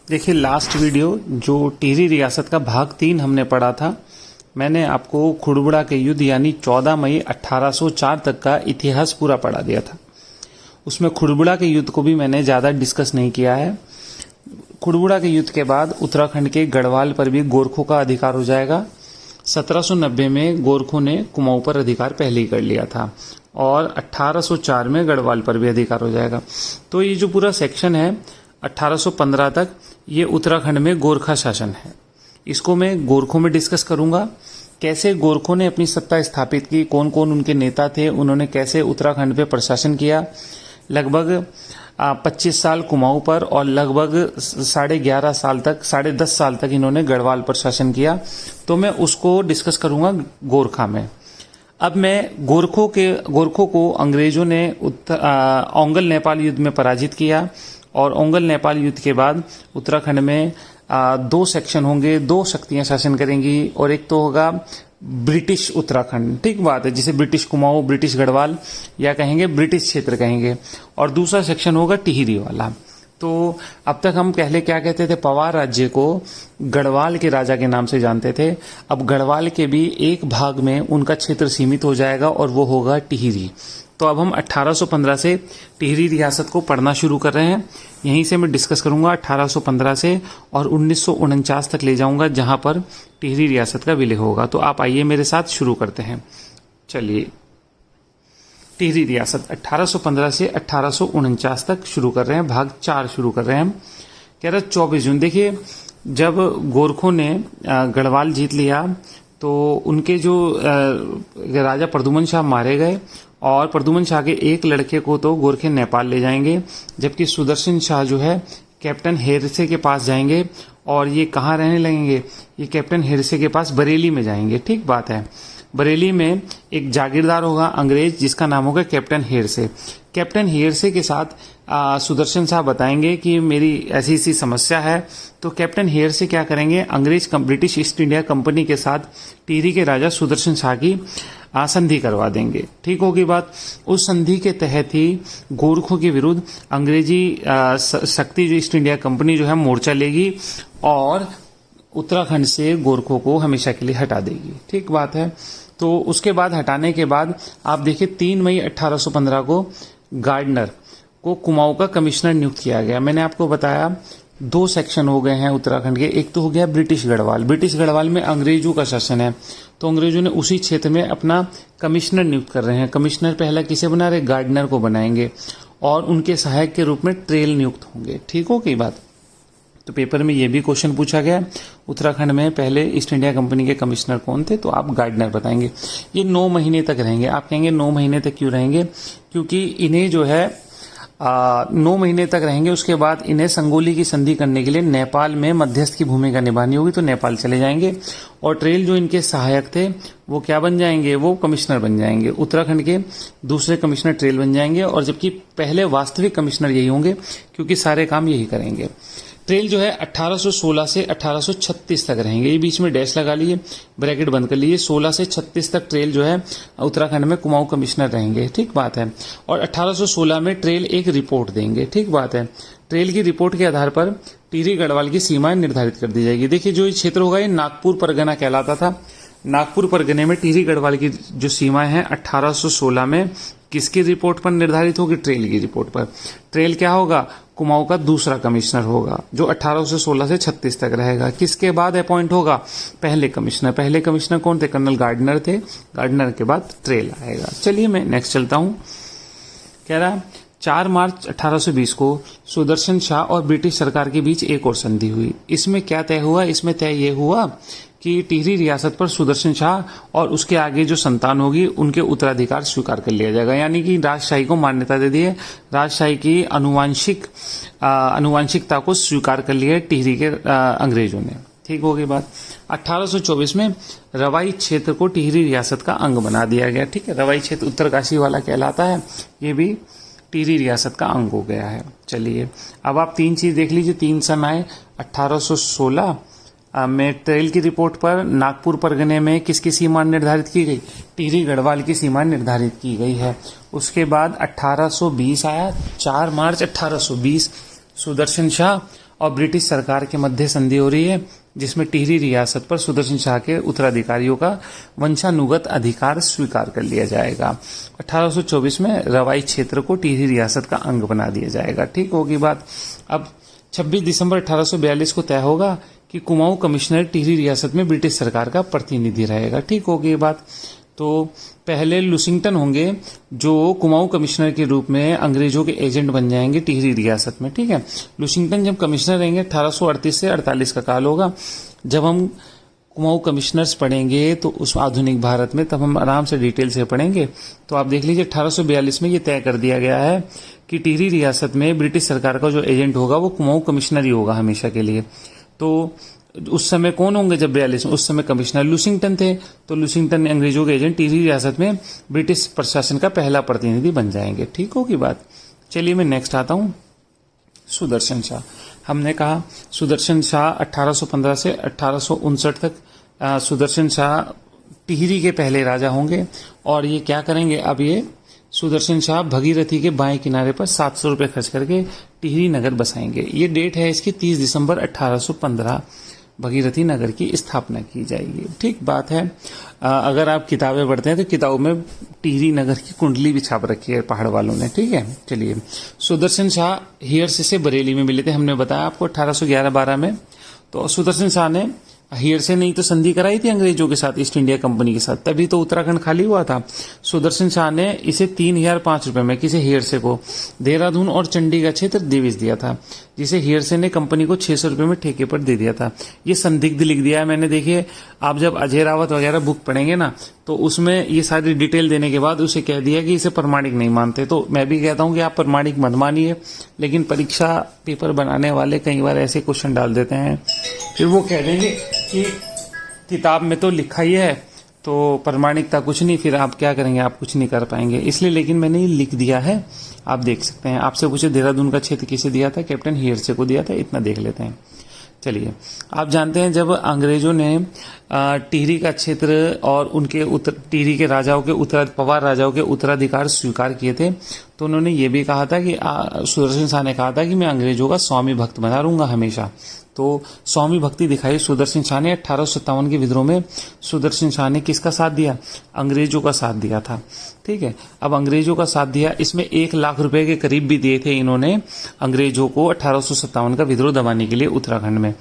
देखिए, last video जो टिहरी रियासत का भाग 3 हमने पढ़ा था, मैंने आपको खुड़बुड़ा के युद्ध यानी 14 मई 1804 तक का इतिहास पूरा पढ़ा दिया था। उसमें खुड़बुड़ा के युद्ध को भी मैंने ज़्यादा डिस्कस नहीं किया है। खुड़बुड़ा के युद्ध के बाद उत्तराखंड के गढ़वाल पर भी गोरखों का अधिकार हो जाएगा। 1790 में गोरखों ने कुमाऊं पर अधिकार पहले ही कर लिया था और 1804 में गढ़वाल पर भी अधिकार हो जाएगा। तो ये जो पूरा सेक्शन है 1815 तक, ये उत्तराखंड में गोरखा शासन है। इसको मैं गोरखों में डिस्कस करूंगा, कैसे गोरखों ने अपनी सत्ता स्थापित की, कौन कौन उनके नेता थे, उन्होंने कैसे उत्तराखंड पे प्रशासन किया। लगभग 25 साल कुमाऊं पर और लगभग 10.5 साल तक इन्होंने गढ़वाल पर शासन किया। तो मैं उसको डिस्कस करूंगा गोरखा में। अब मैं गोरखों को अंग्रेजों ने ओंगल नेपाल युद्ध में पराजित किया और ओंगल नेपाल युद्ध के बाद उत्तराखंड में 2 सेक्शन होंगे, 2 शक्तियां शासन करेंगी और एक तो होगा ब्रिटिश उत्तराखंड, ठीक बात है, जिसे ब्रिटिश कुमाऊं, ब्रिटिश गढ़वाल या कहेंगे ब्रिटिश क्षेत्र कहेंगे, और दूसरा सेक्शन होगा टिहरी वाला। तो अब तक हम पहले क्या कहते थे, पवार राज्य को गढ़वाल के राजा के नाम से जानते थे। अब गढ़वाल के भी एक भाग में उनका क्षेत्र सीमित हो जाएगा और वो होगा टिहरी। तो अब हम 1815 से टिहरी रियासत को पढ़ना शुरू कर रहे हैं। यहीं से मैं डिस्कस करूंगा 1815 से और 1949 तक ले जाऊंगा, जहां पर टिहरी रियासत का विलय होगा। तो आप आइए मेरे साथ शुरू करते हैं। चलिए, टिहरी रियासत 1815 से 1849 तक शुरू कर रहे हैं, भाग 4 शुरू कर रहे हैं हम। कह रहे 24 जून। देखिए, जब गोरखों ने गढ़वाल जीत लिया तो उनके जो राजा प्रद्युमन शाह मारे गए और प्रद्युमन शाह के एक लड़के को तो गोरखे नेपाल ले जाएंगे, जबकि सुदर्शन शाह जो है कैप्टन हेरसे के पास जाएंगे। और ये कहाँ रहने लगेंगे, ये कैप्टन हेरसे के पास बरेली में जाएंगे, ठीक बात है। बरेली में एक जागीरदार होगा अंग्रेज, जिसका नाम होगा कैप्टन हेरसे। कैप्टन हेरसे के साथ सुदर्शन शाह बताएंगे कि मेरी ऐसी ऐसी समस्या है। तो कैप्टन हेरसे क्या करेंगे, ब्रिटिश ईस्ट इंडिया कंपनी के साथ टिहरी के राजा सुदर्शन शाह की संधि करवा देंगे, ठीक होगी बात। उस संधि के तहत ही गोरखों के विरुद्ध अंग्रेजी शक्ति जो ईस्ट इंडिया कंपनी जो है मोर्चा लेगी और उत्तराखंड से गोरखों को हमेशा के लिए हटा देगी, ठीक बात है। तो उसके बाद हटाने के बाद आप देखिए 3 मई 1815 को गार्डनर को कुमाऊं का कमिश्नर नियुक्त किया गया। मैंने आपको बताया 2 सेक्शन हो गए हैं उत्तराखंड के। एक तो हो गया ब्रिटिश गढ़वाल। ब्रिटिश गढ़वाल में अंग्रेजों का शासन है, तो अंग्रेजों ने उसी क्षेत्र में अपना कमिश्नर नियुक्त कर रहे हैं। कमिश्नर पहला किसे बना रहे, गार्डनर को बनाएंगे और उनके सहायक के रूप में ट्रेल नियुक्त होंगे, ठीक हो गई बात। तो पेपर में ये भी क्वेश्चन पूछा गया, उत्तराखंड में पहले ईस्ट इंडिया कंपनी के कमिश्नर कौन थे, तो आप गार्डनर बताएंगे। ये 9 महीने तक रहेंगे। आप कहेंगे 9 महीने तक क्यों रहेंगे, क्योंकि इन्हें जो है 9 महीने तक रहेंगे। उसके बाद इन्हें संगोली की संधि करने के लिए नेपाल में मध्यस्थ की भूमिका निभानी होगी, तो नेपाल चले जाएंगे। और ट्रेल जो इनके सहायक थे वो क्या बन जाएंगे, वो कमिश्नर बन जाएंगे। उत्तराखंड के दूसरे कमिश्नर ट्रेल बन जाएंगे, और जबकि पहले वास्तविक कमिश्नर यही होंगे, क्योंकि सारे काम यही करेंगे। ट्रेल जो है 1816 से 1836 तक रहेंगे। ये बीच में डैश लगा लिए, ब्रैकेट बंद कर लीजिए। 16 से 36 तक ट्रेल जो है उत्तराखंड में कुमाऊं कमिश्नर रहेंगे, ठीक बात है। और 1816 में ट्रेल एक रिपोर्ट देंगे, ठीक बात है। ट्रेल की रिपोर्ट के आधार पर टिहरी गढ़वाल की सीमाएं निर्धारित कर दी जाएगी। देखिए, जो ये क्षेत्र होगा ये नागपुर परगना कहलाता था। नागपुर परगने में टिहरी गढ़वाल की जो सीमाएं हैं 1816 में किसकी रिपोर्ट पर निर्धारित होगी, ट्रेल की रिपोर्ट पर। ट्रेल क्या होगा, कुमाऊं का दूसरा कमिश्नर होगा, जो 1816 से 36 तक रहेगा। किसके बाद अपॉइंट होगा, पहले कमिश्नर। पहले कमिश्नर कौन थे, कर्नल गार्डनर थे। गार्डनर के बाद ट्रेल आएगा। चलिए मैं नेक्स्ट चलता हूं। कह रहा 4 मार्च 1820 को सुदर्शन शाह और ब्रिटिश सरकार के बीच एक और संधि हुई। इसमें क्या तय हुआ, इसमें तय ये हुआ कि टिहरी रियासत पर सुदर्शन शाह और उसके आगे जो संतान होगी उनके उत्तराधिकार स्वीकार कर लिया जाएगा, यानी कि राजशाही को मान्यता दे दी है। राजशाही की अनुवांशिकता को स्वीकार कर लिया टिहरी के अंग्रेजों ने, ठीक हो गई बात। 1824 में रवाई क्षेत्र को टिहरी रियासत का अंग बना दिया गया, ठीक है। रवाई क्षेत्र उत्तरकाशी वाला कहलाता है, ये भी टिहरी रियासत का अंग हो गया है। चलिए, अब आप 3 चीज देख लीजिए। 3 सन आए 1816 में ट्रेल की रिपोर्ट पर नागपुर परगने में किसकी सीमा निर्धारित की गई, टिहरी गढ़वाल की सीमा निर्धारित की गई है। उसके बाद 1820 आया, 4 मार्च 1820 सुदर्शन शाह और ब्रिटिश सरकार के मध्य संधि हो रही है, जिसमें टिहरी रियासत पर सुदर्शन शाह के उत्तराधिकारियों का वंशानुगत अधिकार स्वीकार कर लिया जाएगा। 1824 में रवाई क्षेत्र को टिहरी रियासत का अंग बना दिया जाएगा। ठीक होगी बात। अब 26 दिसंबर 1842 को तय होगा कि कुमाऊं कमिश्नर टिहरी रियासत में ब्रिटिश सरकार का प्रतिनिधि रहेगा। ठीक होगी ये बात। तो पहले लुसिंगटन होंगे जो कुमाऊं कमिश्नर के रूप में अंग्रेजों के एजेंट बन जाएंगे टिहरी रियासत में। ठीक है, लुसिंगटन जब कमिश्नर रहेंगे 1838 से 48 का काल होगा। जब हम कुमाऊं कमिश्नर्स पढ़ेंगे तो उस आधुनिक भारत में, तब हम आराम से डिटेल से पढ़ेंगे। तो आप देख लीजिए 1842 में ये तय कर दिया गया है कि टिहरी रियासत में ब्रिटिश सरकार का जो एजेंट होगा वो कुमाऊं कमिश्नर ही होगा हमेशा के लिए। तो उस समय कौन होंगे जब 42 में? उस समय कमिश्नर लुसिंगटन थे। तो लुसिंगटन अंग्रेजों के एजेंट टिहरी रियासत में ब्रिटिश प्रशासन का पहला प्रतिनिधि बन जाएंगे। ठीक होगी बात। चलिए मैं नेक्स्ट आता हूं, सुदर्शन शाह। हमने कहा सुदर्शन शाह 1815 से 1859 तक सुदर्शन शाह टिहरी के पहले राजा होंगे। और ये क्या करेंगे? अब ये सुदर्शन शाह भगीरथी के बाएं किनारे पर 700 रुपए खर्च करके टिहरी नगर बसाएंगे। ये डेट है इसकी 30 दिसंबर 1815, भगीरथी नगर की स्थापना की जाएगी। ठीक बात है। अगर आप किताबें पढ़ते हैं तो किताबों में टिहरी नगर की कुंडली भी छाप रखी है पहाड़ वालों ने। ठीक है, चलिए। सुदर्शन शाह हियर्स से बरेली में मिले थे, हमने बताया आपको 1811-12 में। तो सुदर्शन शाह ने हियर से नहीं तो संधि कराई थी अंग्रेजों के साथ, ईस्ट इंडिया कंपनी के साथ, तभी तो उत्तराखंड खाली हुआ था। सुदर्शन शाह ने इसे 3005 रुपए में, किसे? हियर से को देहरादून और चंडीगढ़ क्षेत्र दिविज दिया था, जिसे हियर से ने कंपनी को 600 रुपए में ठेके पर दे दिया था। ये संदिग्ध लिख दिया है मैंने। देखिए आप जब अजय रावत वगैरह बुक पढ़ेंगे ना तो उसमें ये सारी डिटेल देने के बाद उसे कह दिया कि इसे प्रमाणिक नहीं मानते। तो मैं भी कहता हूं कि आप प्रमाणिक मत मानिए, लेकिन परीक्षा पेपर बनाने वाले कई बार ऐसे क्वेश्चन डाल देते हैं, फिर वो कह देंगे कि किताब में तो लिखा ही है तो प्रमाणिकता कुछ नहीं, फिर आप क्या करेंगे? आप कुछ नहीं कर पाएंगे। इसलिए लेकिन मैंने ये लिख दिया है, आप देख सकते हैं। आपसे पूछे देहरादून का क्षेत्र किसे दिया था? कैप्टन हियर से को दिया था। इतना देख लेते हैं। चलिए, आप जानते हैं जब अंग्रेजों ने टिहरी का क्षेत्र और उनके टिहरी के राजाओं के पवार राजाओं के उत्तराधिकार स्वीकार किए थे, तो उन्होंने ये भी कहा था कि सुदर्शन शाह ने कहा था कि मैं अंग्रेजों का स्वामी भक्त बना रहूंगा हमेशा। तो स्वामी भक्ति दिखाई सुदर्शन शाह ने। 1857 के विद्रोह में सुदर्शन शाह ने किसका साथ दिया? अंग्रेजों का साथ दिया था। ठीक है, अब अंग्रेजों का साथ दिया, इसमें 1 लाख रुपए के करीब भी दिए थे इन्होंने अंग्रेजों को 1857 का विद्रोह दबाने के लिए उत्तराखंड में।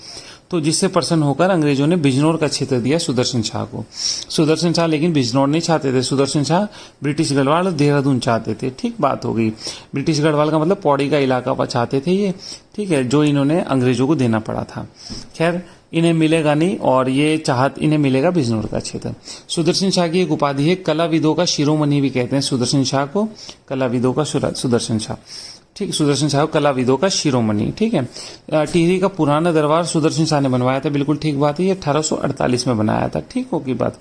तो जिससे प्रसन्न होकर अंग्रेजों ने बिजनौर का क्षेत्र दिया सुदर्शन शाह को। सुदर्शन शाह लेकिन बिजनौर नहीं चाहते थे, सुदर्शन शाह ब्रिटिश गढ़वाल और देहरादून चाहते थे। ठीक बात हो गई। ब्रिटिश गढ़वाल का मतलब पौड़ी का इलाका पर चाहते थे ये। ठीक है, जो इन्होंने अंग्रेजों को देना पड़ा था। खैर इन्हें मिलेगा नहीं, और ये चाहत इन्हें मिलेगा बिजनौर का क्षेत्र। सुदर्शन शाह की एक उपाधि है, कलाविदों का शिरोमणि भी कहते हैं सुदर्शन शाह को, कलाविदों का सुदर्शन शाह। ठीक, सुदर्शन शाह कलाविदों का शिरोमणि। ठीक है, टिहरी का पुराना दरबार सुदर्शन शाह ने बनवाया था। बिल्कुल ठीक बात है, ये 1848 में बनाया था। ठीक होगी बात।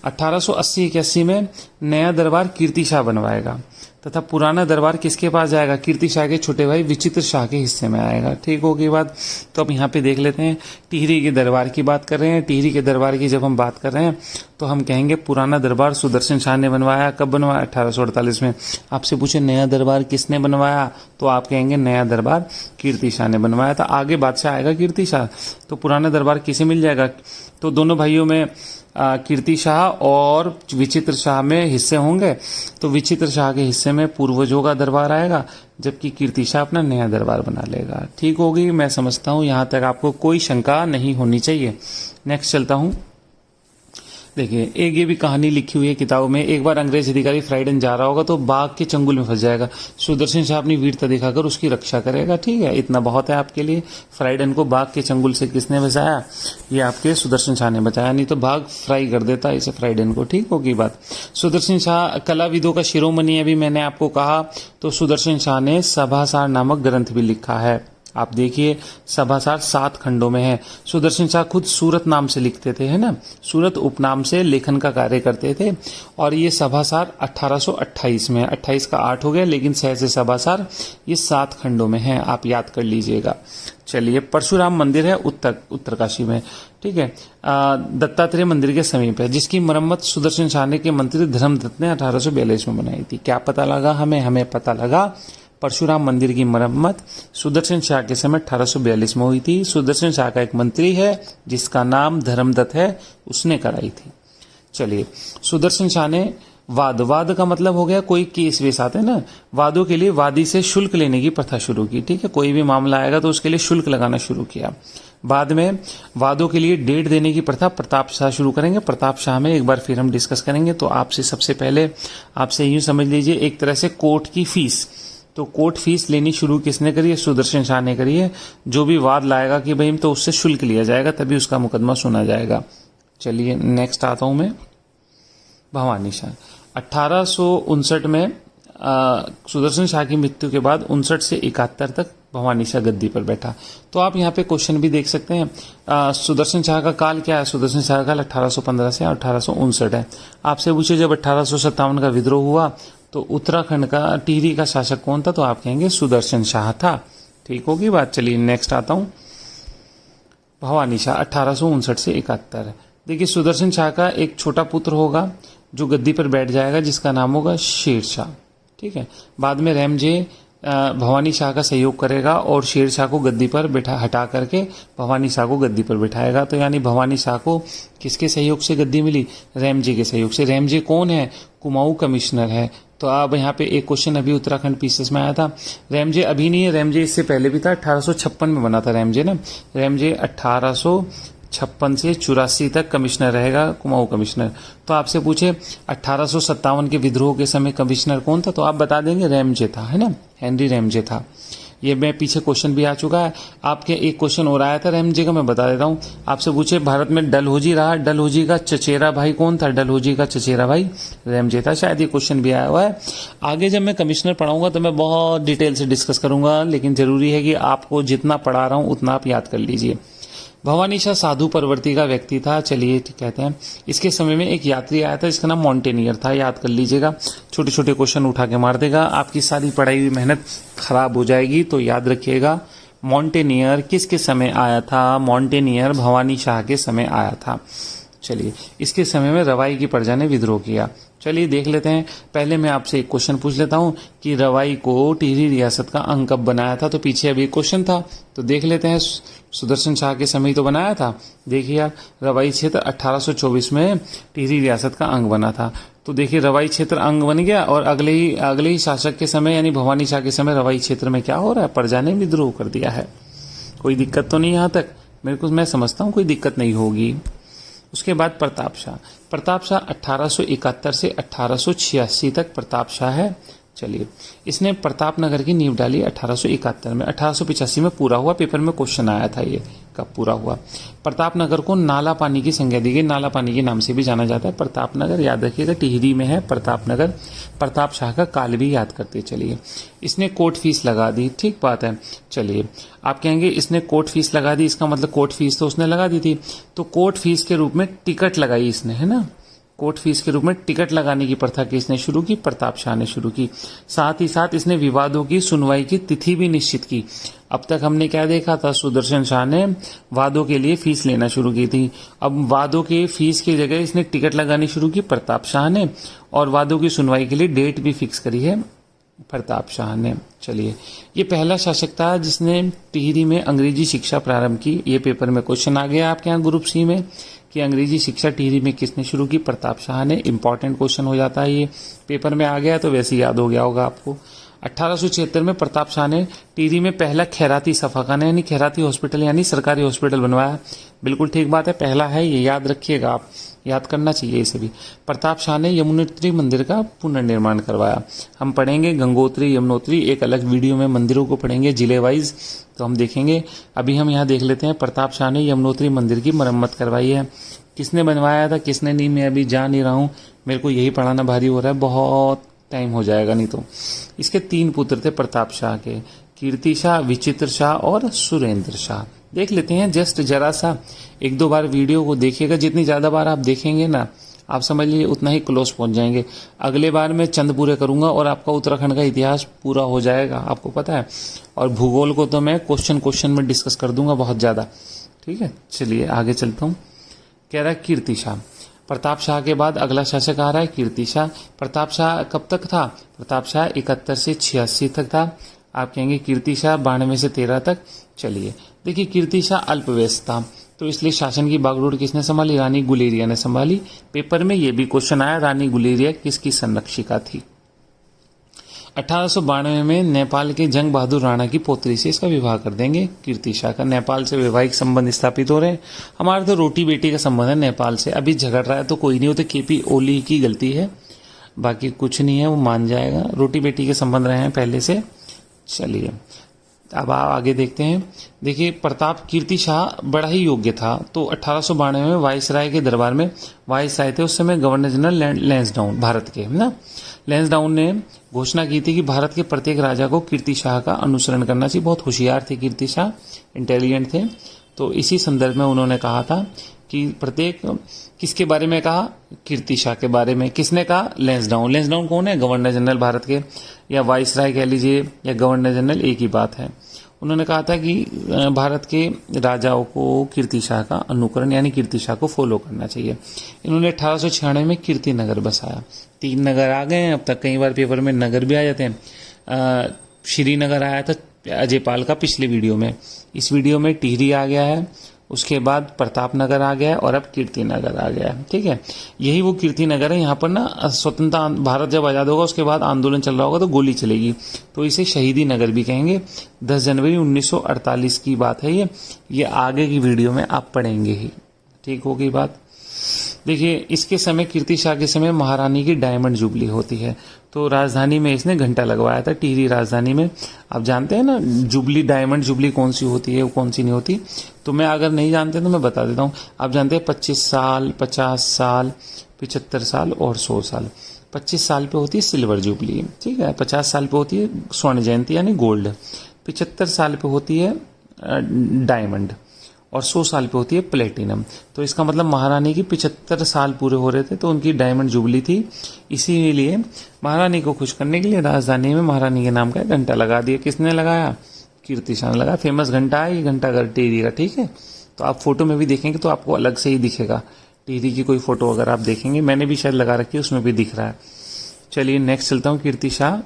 1880-81 में नया दरबार कीर्ति शाह बनवाएगा, तथा पुराना दरबार किसके पास जाएगा? कीर्ति शाह के छोटे भाई विचित्र शाह के हिस्से में आएगा। ठीक होगी बात। तो अब यहाँ पे देख लेते हैं, टिहरी के दरबार की बात कर रहे हैं। टिहरी के दरबार की जब हम बात कर रहे हैं तो हम कहेंगे पुराना दरबार सुदर्शन शाह ने बनवाया। कब बनवाया? 1848 में। आपसे पूछे नया दरबार किसने बनवाया, तो आप कहेंगे नया दरबार कीर्ति शाह ने बनवाया था। आगे बादशाह आएगा कीर्ति शाह, तो पुराना दरबार किसे मिल जाएगा? तो दोनों भाइयों में कीर्ति शाह और विचित्र शाह में हिस्से होंगे, तो विचित्र शाह के हिस्से में पूर्वजों का दरबार आएगा, जबकि कीर्ति शाह अपना नया दरबार बना लेगा। ठीक होगी, मैं समझता हूं यहां तक आपको कोई शंका नहीं होनी चाहिए। नेक्स्ट चलता हूं। देखिए, एक ये भी कहानी लिखी हुई है किताबों में। एक बार अंग्रेज अधिकारी फ्राइडन जा रहा होगा तो बाघ के चंगुल में फंस जाएगा। सुदर्शन शाह अपनी वीरता दिखाकर उसकी रक्षा करेगा। ठीक है, इतना बहुत है आपके लिए। फ्राइडन को बाघ के चंगुल से किसने बचाया? ये आपके सुदर्शन शाह ने बचाया, नहीं तो बाघ फ्राई कर देता इसे फ्राइडन को। ठीक होगी बात। सुदर्शन शाह कलाविदों का शिरोमणि अभी मैंने आपको कहा, तो सुदर्शन शाह ने सभासार नामक ग्रंथ भी लिखा है। आप देखिए, सभासार 7 खंडों में है। सुदर्शन शाह खुद सूरत नाम से लिखते थे, है ना, सूरत उपनाम से लेखन का कार्य करते थे। और ये सभासार 1828 में, 28 का 8 हो गया, लेकिन सहज सभासार ये 7 खंडों में है, आप याद कर लीजिएगा। चलिए, परशुराम मंदिर है उत्तरकाशी में। ठीक है, दत्तात्रेय मंदिर के समीप है, जिसकी मरम्मत सुदर्शन शाह ने के मंत्री धर्मदत्त ने 1842 में बनाई थी। क्या पता लगा हमें? हमें पता लगा परशुराम मंदिर की मरम्मत सुदर्शन शाह के समय 1842 में हुई थी। सुदर्शन शाह का एक मंत्री है जिसका नाम धर्मदत्त है, उसने कराई थी। चलिए, सुदर्शन शाह ने वाद का मतलब हो गया कोई केस वेस आते हैं ना, वादों के लिए वादी से शुल्क लेने की प्रथा शुरू की। ठीक है, कोई भी मामला आएगा तो उसके लिए शुल्क लगाना शुरू किया। बाद में वादों के लिए डेट देने की प्रथा प्रताप शाह शुरू करेंगे। प्रताप शाह में एक बार फिर हम डिस्कस करेंगे। तो आपसे सबसे पहले आपसे यूं समझ लीजिए, एक तरह से कोर्ट की फीस। तो कोर्ट फीस लेनी शुरू किसने करी है? सुदर्शन शाह ने करी है। जो भी वाद लाएगा कि भाई तो उससे शुल्क लिया जाएगा, तभी उसका मुकदमा सुना जाएगा। चलिए नेक्स्ट आता हूं मैं, भवानी शाह। 1859 में सुदर्शन शाह की मृत्यु के बाद 59 से 71 तक भवानी शाह गद्दी पर बैठा। तो आप यहाँ पे क्वेश्चन भी देख सकते हैं, सुदर्शन शाह का काल क्या है? सुदर्शन शाह का काल 1815 से 1859 है। आपसे पूछे जब 1857 का विद्रोह हुआ तो उत्तराखंड का टिहरी का शासक कौन था? तो आप कहेंगे सुदर्शन शाह था। ठीक होगी बात। चलिए नेक्स्ट आता हूं, भवानी शाह 1859 से 71। देखिए, सुदर्शन शाह का एक छोटा पुत्र होगा जो गद्दी पर बैठ जाएगा, जिसका नाम होगा शेर शाह। ठीक है, बाद में रैमजे भवानी शाह का सहयोग करेगा और शेर शाह को गद्दी पर हटा करके भवानी शाह को गद्दी पर बिठाएगा। तो यानी भवानी शाह को किसके सहयोग से गद्दी मिली? रैमजे के सहयोग से। रैमजे कौन है? कुमाऊं कमिश्नर है। तो अब यहाँ पे एक क्वेश्चन अभी उत्तराखंड पीसेस में आया था। रैमजे अभी नहीं है, रैमजे इससे पहले भी था, 1856 में बना था रैमजे ना। रैमजे 1856 से 84 तक कमिश्नर रहेगा, कुमाऊं कमिश्नर। तो आपसे पूछे 1857 के विद्रोह के समय कमिश्नर कौन था? तो आप बता देंगे रैमजे था, है ना, हेनरी रैमजे था। ये मैं पीछे क्वेश्चन भी आ चुका है आपके। एक क्वेश्चन और आया था रैमजे का, मैं बता देता हूँ। आपसे पूछे भारत में डलहौजी रहा, डलहौजी का चचेरा भाई कौन था? डलहौजी का चचेरा भाई रैमजे था। शायद ये क्वेश्चन भी आया हुआ है। आगे जब मैं कमिश्नर पढ़ाऊंगा तो मैं बहुत डिटेल से डिस्कस करूंगा, लेकिन जरूरी है कि आपको जितना पढ़ा रहा हूं उतना आप याद कर लीजिए। भवानी शाह साधु परवर्ती का व्यक्ति था। चलिए कहते हैं, इसके समय में एक यात्री आया था जिसका नाम मॉन्टेनियर था। याद कर लीजिएगा, छोटे छोटे क्वेश्चन उठा के मार देगा, आपकी सारी पढ़ाई हुई मेहनत खराब हो जाएगी। तो याद रखिएगा, मॉन्टेनियर किसके समय आया था? मॉन्टेनियर भवानी शाह के समय आया था। चलिए, इसके समय में रवाई की प्रजा ने विद्रोह किया। चलिए देख लेते हैं। पहले मैं आपसे एक क्वेश्चन पूछ लेता हूं कि रवाई को टिहरी रियासत का अंग कब बनाया था? तो पीछे अभी क्वेश्चन था, तो देख लेते हैं। सुदर्शन शाह के समय तो बनाया था। देखिए आप, रवाई क्षेत्र 1824 में टिहरी रियासत का अंग बना था। तो देखिए, रवाई क्षेत्र अंग बन गया और अगले ही शासक के समय यानी भवानी शाह के समय रवाई क्षेत्र में क्या हो रहा है? प्रजा ने विद्रोह कर दिया है। कोई दिक्कत तो नहीं यहाँ तक? मैं समझता हूँ कोई दिक्कत नहीं होगी। उसके बाद प्रताप शाह। प्रताप शाह 1871 से 1886 तक प्रताप शाह है। चलिए, इसने प्रताप नगर की नींव डाली 1871 में। 1885 में पूरा हुआ। पेपर में क्वेश्चन आया था ये कब पूरा हुआ। प्रताप नगर को नाला पानी की संज्ञा दी गई। नाला पानी के नाम से भी जाना जाता है प्रताप नगर। याद रखिएगा, टिहरी में है प्रताप नगर। प्रताप शाह का काल भी याद करते चलिए। इसने कोर्ट फीस लगा दी। ठीक बात है। चलिए, आप कहेंगे इसने कोर्ट फीस लगा दी, इसका मतलब कोर्ट फीस तो उसने लगा दी थी। तो कोर्ट फीस के रूप में टिकट लगाई इसने, है ना। कोर्ट फीस के रूप में टिकट लगाने की प्रथा किसने शुरू की? प्रताप शाह ने शुरू की। साथ ही साथ इसने विवादों की सुनवाई की तिथि भी निश्चित की। अब तक हमने क्या देखा था? सुदर्शन शाह ने वादों के लिए फीस लेना शुरू की थी। अब वादों के फीस की जगह इसने टिकट लगानी शुरू की प्रताप शाह ने, और वादों की सुनवाई के लिए डेट भी फिक्स करी है प्रताप शाह ने। चलिए, ये पहला शासक था जिसने टिहरी में अंग्रेजी शिक्षा प्रारंभ की। ये पेपर में क्वेश्चन आ गया आपके यहाँ ग्रुप सी में कि अंग्रेजी शिक्षा टिहरी में किसने शुरू की? प्रताप शाह ने। इंपॉर्टेंट क्वेश्चन हो जाता है, ये पेपर में आ गया तो वैसे ही याद हो गया होगा आपको। 1876 में प्रताप शाह ने टिहरी में पहला खैराती सफाखाना यानी खैराती हॉस्पिटल यानी सरकारी हॉस्पिटल बनवाया। बिल्कुल ठीक बात है, पहला है ये, याद रखिएगा आप, याद करना चाहिए इसे भी। प्रताप शाह ने यमुनोत्री मंदिर का पुनर्निर्माण करवाया। हम पढ़ेंगे गंगोत्री यमुनोत्री, एक अलग वीडियो में मंदिरों को पढ़ेंगे जिले वाइज, तो हम देखेंगे। अभी हम यहाँ देख लेते हैं, प्रताप शाह ने यमुनोत्री मंदिर की मरम्मत करवाई है। किसने बनवाया था किसने नहीं, मैं अभी जा नहीं रहा हूँ, मेरे को यही पढ़ाना भारी हो रहा है, बहुत टाइम हो जाएगा नहीं तो। इसके 3 पुत्र थे प्रताप शाह के, कीर्ति शाह, विचित्र शाह और सुरेंद्र शाह। देख लेते हैं जस्ट जरा सा, 1-2 बार वीडियो को देखिएगा। जितनी ज्यादा बार आप देखेंगे ना, आप समझ लीजिए उतना ही क्लोज पहुंच जाएंगे। अगले बार मैं चंद पूरे करूंगा और आपका उत्तराखंड का इतिहास पूरा हो जाएगा, आपको पता है। और भूगोल को तो मैं क्वेश्चन में डिस्कस कर दूंगा बहुत ज्यादा। ठीक है, चलिए आगे चलता हूँ। कह रहा है कीर्ति शाह। प्रताप शाह के बाद अगला शासक आ रहा है कीर्ति शाह। प्रताप शाह कब तक था? प्रताप शाह 71 से 86 तक था। आप कहेंगे कीर्ति शाह 92 से 13 तक। चलिए देखिए, कीर्ति शाह अल्पवयस्क था, तो इसलिए शासन की बागडोर किसने संभाली? रानी गुलेरिया ने संभाली। पेपर में ये भी क्वेश्चन आया, रानी गुलेरिया किसकी संरक्षिका थी? 1892 में नेपाल के जंग बहादुर राणा की पोत्री से इसका विवाह कर देंगे कीर्ति शाह का। नेपाल से वैवाहिक संबंध स्थापित हो रहे हैं। हमारा तो रोटी बेटी का संबंध है नेपाल से। अभी झगड़ रहा है तो कोई नहीं, वो तो केपी ओली की गलती है, बाकी कुछ नहीं है, वो मान जाएगा। रोटी बेटी के संबंध रहे हैं पहले से। चलिए अब आप आगे देखते हैं। देखिए, प्रताप कीर्ति शाह बड़ा ही योग्य था, तो 1892 में वायसराय के दरबार में, वायसराय थे उस समय गवर्नर जनरल लैंसडाउन, भारत के, है ना। लैंसडाउन ने घोषणा की थी कि भारत के प्रत्येक राजा को कीर्ति शाह का अनुसरण करना चाहिए। बहुत होशियार थे कीर्ति शाह, इंटेलिजेंट थे। तो इसी संदर्भ में उन्होंने कहा था कि प्रत्येक, किसके बारे में कहा? कीर्ति शाह के बारे में। किसने कहा? लैंसडाउन। लैंसडाउन कौन है? गवर्नर जनरल भारत के, या वाइसराय कह लीजिए, या गवर्नर जनरल, एक ही बात है। उन्होंने कहा था कि भारत के राजाओं को कीर्ति शाह का अनुकरण यानी कीर्ति शाह को फॉलो करना चाहिए। इन्होंने 1896 में कीर्ति नगर बसाया। 3 नगर आ गए हैं अब तक, कई बार पेपर में नगर भी आ जाते हैं। श्रीनगर आया था अजय पाल का पिछले वीडियो में, इस वीडियो में टिहरी आ गया है, उसके बाद प्रताप नगर आ गया है, और अब कीर्ति नगर आ गया है। ठीक है, यही वो कीर्ति नगर है। यहाँ पर ना स्वतंत्रता, भारत जब आज़ाद होगा उसके बाद आंदोलन चल रहा होगा तो गोली चलेगी, तो इसे शहीदी नगर भी कहेंगे। 10 जनवरी 1948 की बात है ये आगे की वीडियो में आप पढ़ेंगे ही। ठीक होगी बात। देखिए, इसके समय, कीर्ति शाह के समय महारानी की डायमंड जुबली होती है, तो राजधानी में इसने घंटा लगवाया था, टिहरी राजधानी में। आप जानते हैं ना जुबली, डायमंड जुबली कौन सी होती है, वो कौन सी नहीं होती, तो मैं अगर नहीं जानते तो मैं बता देता हूँ। आप जानते हैं 25 साल, 50 साल, 75 साल और 100 साल। 25 साल पे होती है सिल्वर जुबली, ठीक है। 50 साल पे होती है स्वर्ण जयंती यानी गोल्ड। 75 साल पे होती है डायमंड, और 100 साल पे होती है प्लेटिनम। तो इसका मतलब महारानी की 75 साल पूरे हो रहे थे, तो उनकी डायमंड जुबली थी। इसीलिए महारानी को खुश करने के लिए राजधानी में महारानी के नाम का घंटा लगा दिया। किसने लगाया? कीर्ति शाह ने लगाया। फेमस घंटा है ये, घंटा घर टिहरी का। ठीक है, तो आप फोटो में भी देखेंगे तो आपको अलग से ही दिखेगा। टिहरी की कोई फोटो अगर आप देखेंगे, मैंने भी शायद लगा रखी है, उसमें भी दिख रहा है। चलिए नेक्स्ट चलता हूँ। कीर्ति शाह।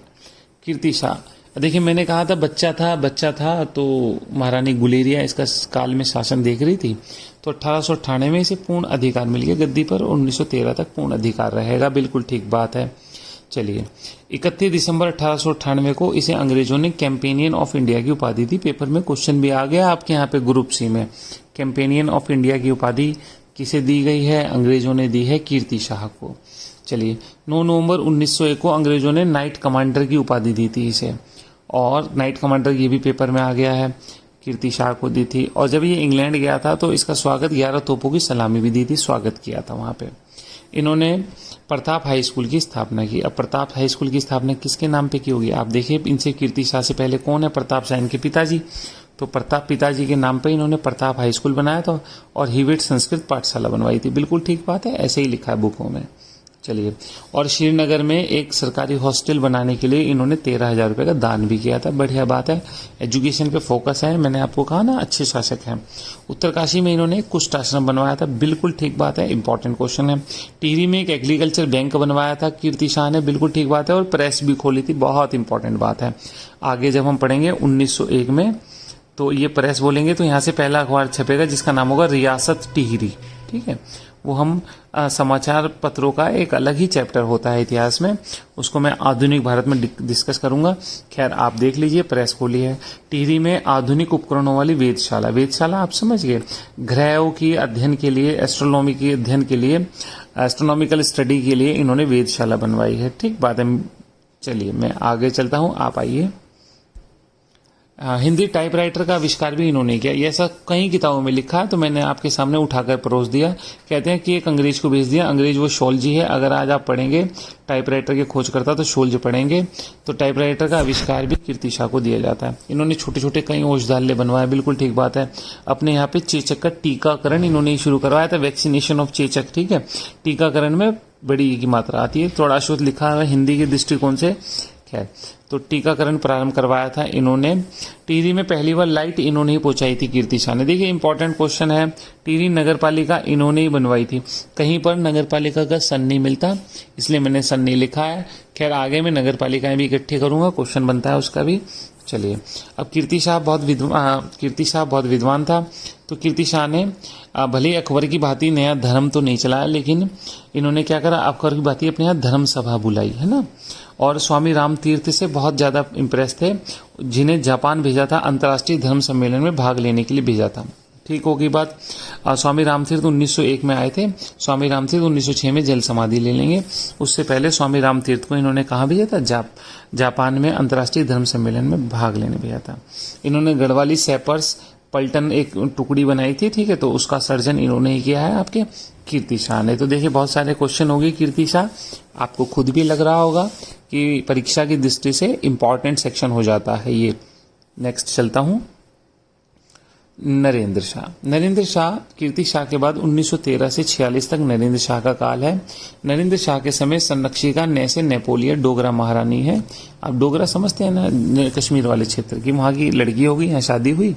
कीर्ति शाह देखिए, मैंने कहा था बच्चा था तो महारानी गुलेरिया इसका काल में शासन देख रही थी, तो 1898 में इसे पूर्ण अधिकार मिल गया गद्दी पर, 1913 तक पूर्ण अधिकार रहेगा। बिल्कुल ठीक बात है। चलिए, 31 दिसंबर 1898 को इसे अंग्रेजों ने कैंपेनियन ऑफ इंडिया की उपाधि दी। पेपर में क्वेश्चन भी आ गया आपके यहाँ पे ग्रुप सी में। कैंपेनियन ऑफ इंडिया की उपाधि किसे दी गई है? अंग्रेजों ने दी है कीर्ति शाह को। चलिए, 9 नवंबर 1901 को अंग्रेजों ने नाइट कमांडर की उपाधि दी थी इसे, और नाइट कमांडर ये भी पेपर में आ गया है, कीर्ति शाह को दी थी। और जब ये इंग्लैंड गया था तो इसका स्वागत 11 तोपों की सलामी भी दी थी, स्वागत किया था वहाँ पे। इन्होंने प्रताप हाई स्कूल की स्थापना की। अब प्रताप हाई स्कूल की स्थापना किसके नाम पे की होगी? आप देखिए, इनसे कीर्ति शाह से पहले कौन है? प्रताप शाह, इनके पिताजी। तो प्रताप पिताजी के नाम पे इन्होंने प्रताप हाई स्कूल बनाया था, और हिवेट संस्कृत पाठशाला बनवाई थी। बिल्कुल ठीक बात है, ऐसे ही लिखा है बुकों में। चलिए, और श्रीनगर में एक सरकारी हॉस्टल बनाने के लिए इन्होंने 13,000 रुपये का दान भी किया था। बढ़िया बात है, एजुकेशन पे फोकस है। मैंने आपको कहा ना, अच्छे शासक हैं। उत्तरकाशी में इन्होंने एक कुष्ठ आश्रम बनवाया था। बिल्कुल ठीक बात है, इंपॉर्टेंट क्वेश्चन है। टिहरी में एक एग्रीकल्चर बैंक बनवाया था कीर्ति शाह ने। बिल्कुल ठीक बात है। और प्रेस भी खोली थी, बहुत इंपॉर्टेंट बात है। आगे जब हम पढ़ेंगे 1901 में, तो ये प्रेस बोलेंगे तो यहाँ से पहला अखबार छपेगा जिसका नाम होगा रियासत टिहरी। ठीक है, वो हम समाचार पत्रों का एक अलग ही चैप्टर होता है इतिहास में, उसको मैं आधुनिक भारत में डिस्कस करूंगा। खैर, आप देख लीजिए, प्रेस खोली है। टिहरी में आधुनिक उपकरणों वाली वेधशाला। वेधशाला आप समझ गए, ग्रहों की अध्ययन के लिए, एस्ट्रोनॉमी के अध्ययन के लिए, एस्ट्रोनॉमिकल स्टडी के लिए इन्होंने वेधशाला बनवाई है। ठीक बात है। चलिए, मैं आगे चलता हूँ, आप आइए। हिंदी टाइपराइटर का आविष्कार भी इन्होंने किया। ये ऐसा कई किताबों में लिखा है, तो मैंने आपके सामने उठाकर परोस दिया। कहते हैं कि एक अंग्रेज को भेज दिया। अंग्रेज वो शोलजी है। अगर आज आप पढ़ेंगे टाइपराइटर के खोजकर्ता तो शोलजी पढ़ेंगे। तो टाइपराइटर का आविष्कार भी कीर्ति शाह को दिया जाता है। इन्होंने छोटे छोटे कई औषधालय बनवाए। बिल्कुल ठीक बात है। अपने यहाँ पे चेचक का टीकाकरण इन्होंने ही शुरू करवाया था, वैक्सीनेशन ऑफ चेचक। ठीक है, टीकाकरण में बड़ी की मात्रा आती है। थोड़ा शुद्ध लिखा है हिंदी के दृष्टिकोण से। खैर, तो टीकाकरण प्रारंभ करवाया था इन्होंने। टिहरी में पहली बार लाइट इन्होंने ही पहुंचाई थी कीर्ति शाह ने। देखिए इंपॉर्टेंट क्वेश्चन है, टिहरी नगर पालिका इन्होंने ही बनवाई थी। कहीं पर नगर पालिका का सन नहीं मिलता, इसलिए मैंने सन नहीं लिखा है। खैर आगे मैं नगर पालिकाएं भी इकट्ठी करूंगा, क्वेश्चन बनता है उसका भी। चलिए, अब कीर्ति शाह बहुत विद्वान था। तो कीर्ति शाह ने भले ही अकबर की भांति नया धर्म तो नहीं चलाया, लेकिन इन्होंने क्या करा, अकबर की भांति अपने यहाँ धर्म सभा बुलाई, है ना। और स्वामी राम तीर्थ से बहुत ज्यादा इम्प्रेस थे, जिन्हें जापान भेजा था, अंतर्राष्ट्रीय धर्म सम्मेलन में भाग लेने के लिए भेजा था। ठीक होगी बात। स्वामी रामतीर्थ 1901 में आए थे, स्वामी रामतीर्थ 1906 में जल समाधि ले लेंगे। उससे पहले स्वामी रामतीर्थ को इन्होंने कहाँ भेजा था, जापान में अंतर्राष्ट्रीय धर्म सम्मेलन में भाग लेने भेजा था। इन्होंने गढ़वाली सैपर्स पलटन एक टुकड़ी बनाई थी, ठीक है, तो उसका सर्जन इन्होंने ही किया है आपके कीर्ति शाह ने। तो देखिए बहुत सारे क्वेश्चन हो गए कीर्ति शाह, आपको खुद भी लग रहा होगा कि परीक्षा की दृष्टि से इंपॉर्टेंट सेक्शन हो जाता है ये। नेक्स्ट चलता हूं, नरेंद्र शाह कीर्ति शाह के बाद 1913 से 46 तक नरेंद्र शाह का काल है। नरेंद्र शाह के समय संरक्षिका नैसे नेपोलियन डोगरा महारानी है। आप डोगरा समझते हैं ना, कश्मीर वाले क्षेत्र की, वहां की लड़की होगी, यहाँ शादी हुई,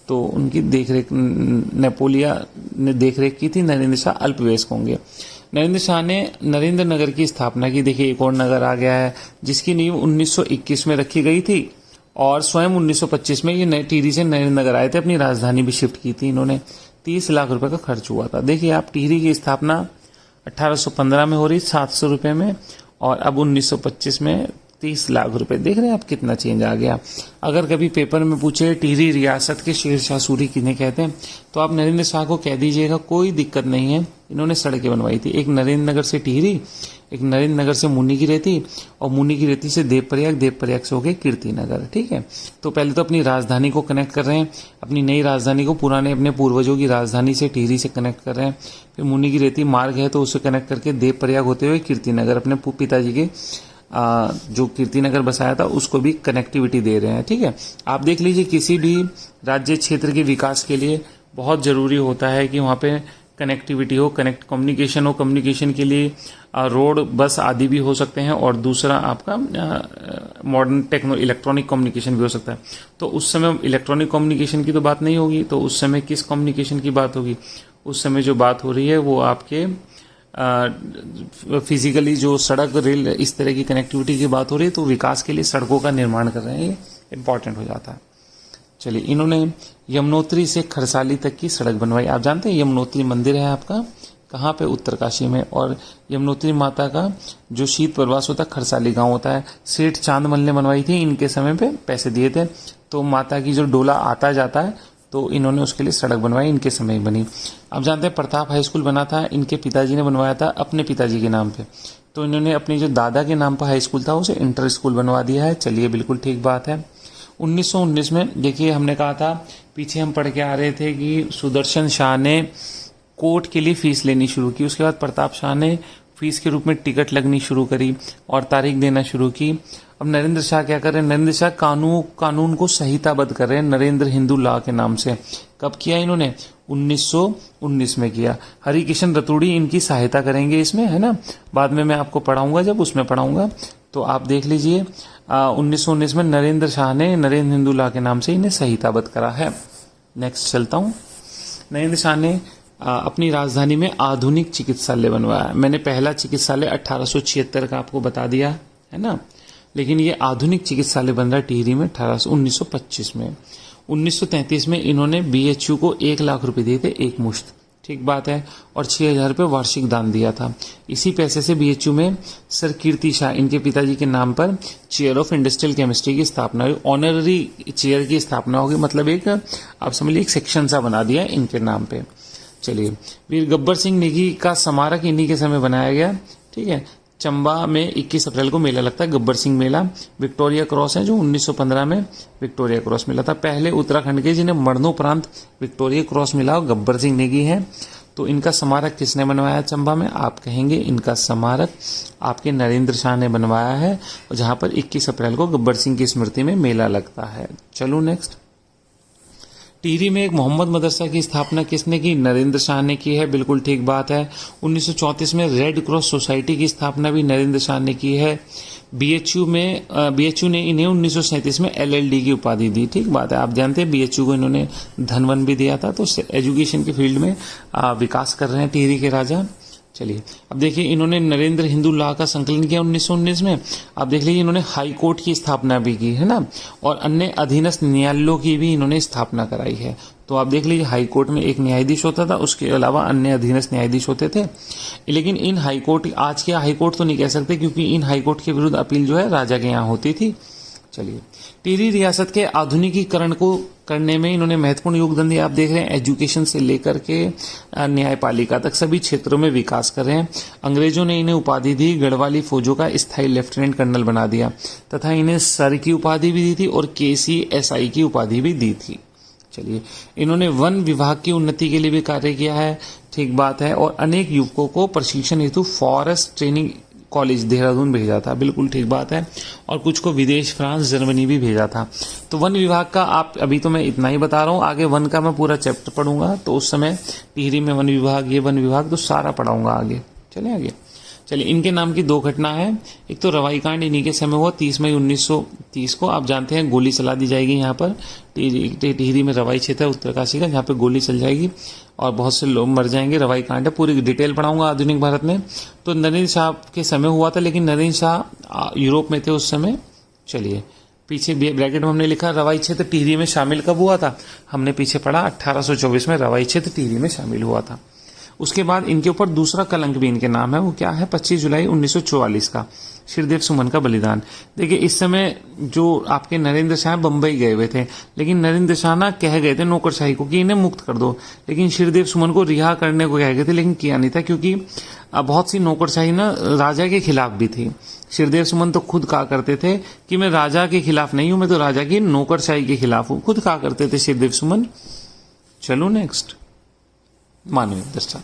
तो उनकी देखरेख नेपोलिया ने देखरेख की थी। नरेंद्र शाह अल्पवयस्क होंगे। नरेंद्र शाह ने नरेंद्र नगर की स्थापना की। देखिए एक और नगर आ गया है, जिसकी नींव 1921 में रखी गई थी, और स्वयं 1925 में ये नए टिहरी से नरेंद्र नगर आए थे, अपनी राजधानी भी शिफ्ट की थी इन्होंने। 30 लाख रुपए का खर्च हुआ था। देखिए आप, टिहरी की स्थापना 1815 में हो रही 700 रुपए में, और अब 1925 में 30 लाख रुपए। देख रहे हैं आप कितना चेंज आ गया। अगर कभी पेपर में पूछे टिहरी रियासत के शेरशाह सूरी किन्हें कहते हैं, तो आप नरेंद्र शाह को कह दीजिएगा, कोई दिक्कत नहीं है। इन्होंने सड़कें बनवाई थी, एक नरेंद्र नगर से टिहरी, एक नरेंद्र नगर से मुनि की रेती, और मुनि की रेती से देवप्रयाग, देवप्रयाग से हो गए कीर्ति नगर। ठीक है, तो पहले तो अपनी राजधानी को कनेक्ट कर रहे हैं, अपनी नई राजधानी को पुराने अपने पूर्वजों की राजधानी से टिहरी से कनेक्ट कर रहे हैं। फिर मुनि की रेती मार्ग है तो उसे कनेक्ट करके देवप्रयाग होते हुए कीर्ति नगर, अपने पिताजी के जो कीर्ति नगर बसाया था उसको भी कनेक्टिविटी दे रहे हैं। ठीक है, आप देख लीजिए, किसी भी राज्य क्षेत्र के विकास के लिए बहुत जरूरी होता है कि वहां पे कनेक्टिविटी हो, कम्युनिकेशन हो। कम्युनिकेशन के लिए रोड, बस आदि भी हो सकते हैं, और दूसरा आपका मॉडर्न इलेक्ट्रॉनिक कम्युनिकेशन भी हो सकता है। तो उस समय इलेक्ट्रॉनिक कम्युनिकेशन की तो बात नहीं होगी, तो उस समय किस कम्युनिकेशन की बात होगी? उस समय जो बात हो रही है वो आपके फिजिकली जो सड़क, रेल, इस तरह की कनेक्टिविटी की बात हो रही है। तो विकास के लिए सड़कों का निर्माण कर रहे हैं, ये इंपॉर्टेंट हो जाता है। चलिए, इन्होंने यमुनोत्री से खरसाली तक की सड़क बनवाई। आप जानते हैं यमुनोत्री मंदिर है आपका कहाँ पे? उत्तरकाशी में। और यमुनोत्री माता का जो शीत प्रवास होता है, खरसाली गांव होता है, सेठ चांदमल ने बनवाई थी। इनके समय पे पैसे दिए थे, तो माता की जो डोला आता जाता है, तो इन्होंने उसके लिए सड़क बनवाई, इनके समय बनी। आप जानते हैं प्रताप हाई स्कूल बना था, इनके पिताजी ने बनवाया था अपने पिताजी के नाम पे। तो इन्होंने अपने जो दादा के नाम पर हाई स्कूल था उसे इंटर स्कूल बनवा दिया है। चलिए, बिल्कुल ठीक बात है। 1919 में देखिए, हमने कहा था, पीछे हम पढ़ के आ रहे थे कि सुदर्शन शाह ने कोर्ट के लिए फीस लेनी शुरू की। उसके बाद प्रताप शाह ने फीस के रूप में टिकट लगनी शुरू करी और तारीख देना शुरू की। अब नरेंद्र शाह क्या कर रहे हैं? नरेंद्र शाह कानून को संहिताबद्ध कर रहे हैं, नरेंद्र हिंदू लॉ के नाम से। कब किया इन्होंने? 1919 में किया। हरिकिशन रतूड़ी इनकी सहायता करेंगे इसमें, है ना, बाद में मैं आपको पढ़ाऊंगा, जब उसमें पढ़ाऊंगा तो आप देख लीजिए। 1919 में नरेंद्र शाह ने नरेंद्र हिंदू लॉ के नाम से इन्हें संहिताबद्ध करा है। नेक्स्ट चलता हूं। नरेंद्र शाह ने अपनी राजधानी में आधुनिक चिकित्सालय बनवाया। मैंने पहला चिकित्सालय 1876 का आपको बता दिया है ना, लेकिन ये आधुनिक चिकित्सालय बन रहा है टिहरी में 1925 में। 1933 में इन्होंने BHU को 1 लाख रुपए दिए थे, एक मुश्त, ठीक बात है, और 6000 रुपये वार्षिक दान दिया था। इसी पैसे से BHU में सर कीर्ति शाह, इनके पिताजी के नाम पर चेयर ऑफ इंडस्ट्रियल केमिस्ट्री की स्थापना हुई। ऑनररी चेयर की स्थापना होगी, मतलब एक, आप समझ लीजिए, एक सेक्शन सा बना दिया इनके नाम पे। चलिए, वीर गब्बर सिंह नेगी का स्मारक इन्हीं के समय बनाया गया। ठीक है, चंबा में 21 अप्रैल को मेला लगता है, गब्बर सिंह मेला। विक्टोरिया क्रॉस है जो 1915 में विक्टोरिया क्रॉस मिला था। पहले उत्तराखंड के जिन्हें मरणोपरांत विक्टोरिया क्रॉस मिला वो गब्बर सिंह नेगी है। तो इनका स्मारक किसने बनवाया चंबा में? आप कहेंगे इनका स्मारक आपके नरेंद्र शाह ने बनवाया है, जहां पर 21 अप्रैल को गब्बर सिंह की स्मृति में मेला लगता है। चलो नेक्स्ट। टिहरी में एक मोहम्मद मदरसा की स्थापना किसने की? नरेंद्र शाह ने की है, बिल्कुल ठीक बात है। 1934 में रेड क्रॉस सोसाइटी की स्थापना भी नरेंद्र शाह ने की है। बीएचयू ने इन्हें 1937 में एलएलडी की उपाधि दी, ठीक बात है। आप जानते हैं बीएचयू को इन्होंने धनवन भी दिया था, तो एजुकेशन के फील्ड में विकास कर रहे हैं टिहरी के राजा। चलिए अब देखिए, इन्होंने नरेंद्र हिंदू लॉ का संकलन किया 1919 में। आप देख लीजिए, इन्होंने हाई कोर्ट की स्थापना भी की है ना, और अन्य अधीनस्थ न्यायालयों की भी इन्होंने स्थापना कराई है। तो आप देख लीजिए, हाई कोर्ट में एक न्यायाधीश होता था, उसके अलावा अन्य अधीनस्थ न्यायाधीश होते थे। लेकिन इन हाई कोर्ट, आज के हाई कोर्ट तो नहीं कह सकते, क्योंकि इन हाई कोर्ट के विरुद्ध अपील जो है राजा के यहाँ होती थी। चलिए, टिहरी रियासत के आधुनिकीकरण को करने में इन्होंने महत्वपूर्ण योगदान दिया। आप देख रहे हैं, एजुकेशन से लेकर के न्यायपालिका तक सभी क्षेत्रों में विकास कर रहे हैं। अंग्रेजों ने इन्हें उपाधि दी, गढ़वाली फौजों का स्थायी लेफ्टिनेंट कर्नल बना दिया, तथा इन्हें सर की उपाधि भी दी थी और KCSI की उपाधि भी दी थी। चलिए, इन्होंने वन विभाग की उन्नति के लिए भी कार्य किया है, ठीक बात है, और अनेक युवकों को प्रशिक्षण हेतु फॉरेस्ट ट्रेनिंग कॉलेज देहरादून भेजा था, बिल्कुल ठीक बात है, और कुछ को विदेश फ्रांस जर्मनी भी भेजा था। तो वन विभाग का आप अभी तो मैं इतना ही बता रहा हूँ, आगे वन का मैं पूरा चैप्टर पढ़ूंगा, तो उस समय टिहरी में वन विभाग, ये वन विभाग तो सारा पढ़ाऊंगा आगे। चले आगे, चलिए, इनके नाम की 2 घटना है। एक तो रवाई कांड इन्हीं के समय हुआ 30 मई 1930 को। आप जानते हैं गोली चला दी जाएगी यहाँ पर, टिहरी में रवाई क्षेत्र है उत्तरकाशी का, जहाँ पे गोली चल जाएगी और बहुत से लोग मर जाएंगे। रवाई कांड है, पूरी डिटेल पढ़ाऊंगा आधुनिक भारत में। तो नरेंद्र शाह के समय हुआ था, लेकिन नरेंद्र शाह यूरोप में थे उस समय। चलिए, पीछे ब्रैकेट में हमने लिखा रवाई क्षेत्र टिहरी में शामिल कब हुआ था? हमने पीछे पढ़ा 1824 में रवाई क्षेत्र टिहरी में शामिल हुआ था। उसके बाद इनके ऊपर दूसरा कलंक भी इनके नाम है, वो क्या है? 25 जुलाई 1944 का श्रीदेव सुमन का बलिदान। देखिए, इस समय जो आपके नरेंद्र शाह बंबई गए हुए थे, लेकिन नरेंद्र शाह ना कह गए थे नौकरशाही को कि इन्हें मुक्त कर दो, लेकिन श्रीदेव सुमन को रिहा करने को कह गए थे, लेकिन किया नहीं था, क्योंकि बहुत सी नौकरशाही ना राजा के खिलाफ भी थी। श्रीदेव सुमन तो खुद कहा करते थे कि मैं राजा के खिलाफ नहीं हूं, मैं तो राजा की नौकरशाही के खिलाफ हूं, खुद कहा करते थे श्रीदेव सुमन। चलो नेक्स्ट, मानवेंद्र शाह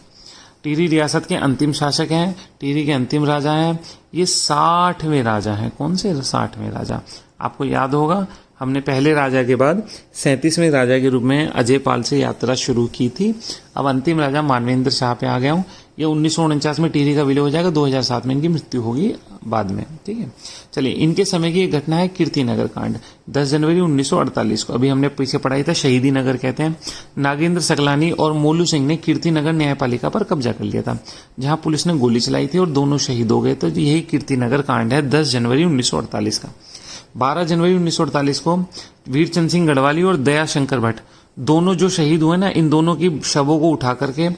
टिहरी रियासत के अंतिम शासक हैं, टिहरी के अंतिम राजा हैं। ये 60वें राजा हैं। कौन से 60वें राजा? आपको याद होगा, हमने पहले राजा के बाद 37वें राजा के रूप में अजय पाल से यात्रा शुरू की थी। अब अंतिम राजा मानवेंद्र शाह पे आ गया हूं। ये 1949 में टिहरी का विलय हो जाएगा, 2007 में इनकी मृत्यु होगी बाद में, ठीक है। चलिए, इनके समय की एक घटना है कीर्तिनगर कांड, 10 जनवरी 1948 को। अभी हमने पीछे पढ़ाई था, शहीदी नगर कहते हैं। नागेंद्र सकलानी और मोलू सिंह ने कीर्तिनगर न्यायपालिका पर कब्जा कर लिया था, जहां पुलिस ने गोली चलाई थी और दोनों शहीद हो गए। तो यही कीर्तिनगर कांड है, 10 जनवरी 1948 का। 12 जनवरी 1948 को वीरचंद सिंह गढ़वाली और दया शंकर भट्ट दोनों जो शहीद हुए ना, इन दोनों की शवों को उठा करके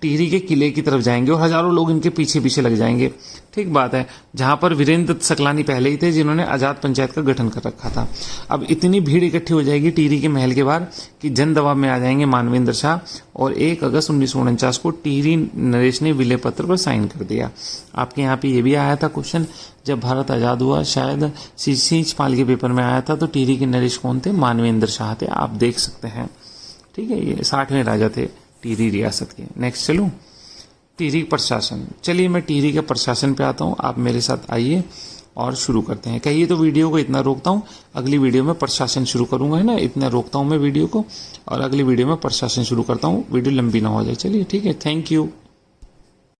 टिहरी के किले की तरफ जाएंगे और हजारों लोग इनके पीछे पीछे लग जाएंगे, ठीक बात है। जहां पर वीरेंद्र दत्त सकलानी पहले ही थे, जिन्होंने आजाद पंचायत का गठन कर रखा था। अब इतनी भीड़ इकट्ठी हो जाएगी टिहरी के महल के बाहर कि जन दबाव में आ जाएंगे मानवेंद्र शाह, और 1 अगस्त 1949 को टिहरी नरेश ने विलय पत्र पर साइन कर दिया। आपके यहाँ पे ये भी आया था क्वेश्चन, जब भारत आजाद हुआ, शायद सींच पाल के पेपर में आया था, तो टिहरी के नरेश कौन थे? मानवेंद्र शाह थे, आप देख सकते हैं, ठीक है। ये 60वें राजा थे टिहरी रियासत के। नेक्स्ट चलूं, टिहरी प्रशासन। चलिए, मैं टिहरी के प्रशासन पे आता हूं, आप मेरे साथ आइए और शुरू करते हैं। कहिए तो वीडियो को इतना रोकता हूं, अगली वीडियो में प्रशासन शुरू करूंगा, है ना। इतना रोकता हूं मैं वीडियो को, और अगली वीडियो में प्रशासन शुरू करता हूं, वीडियो लंबी ना हो जाए। चलिए, ठीक है, थैंक यू।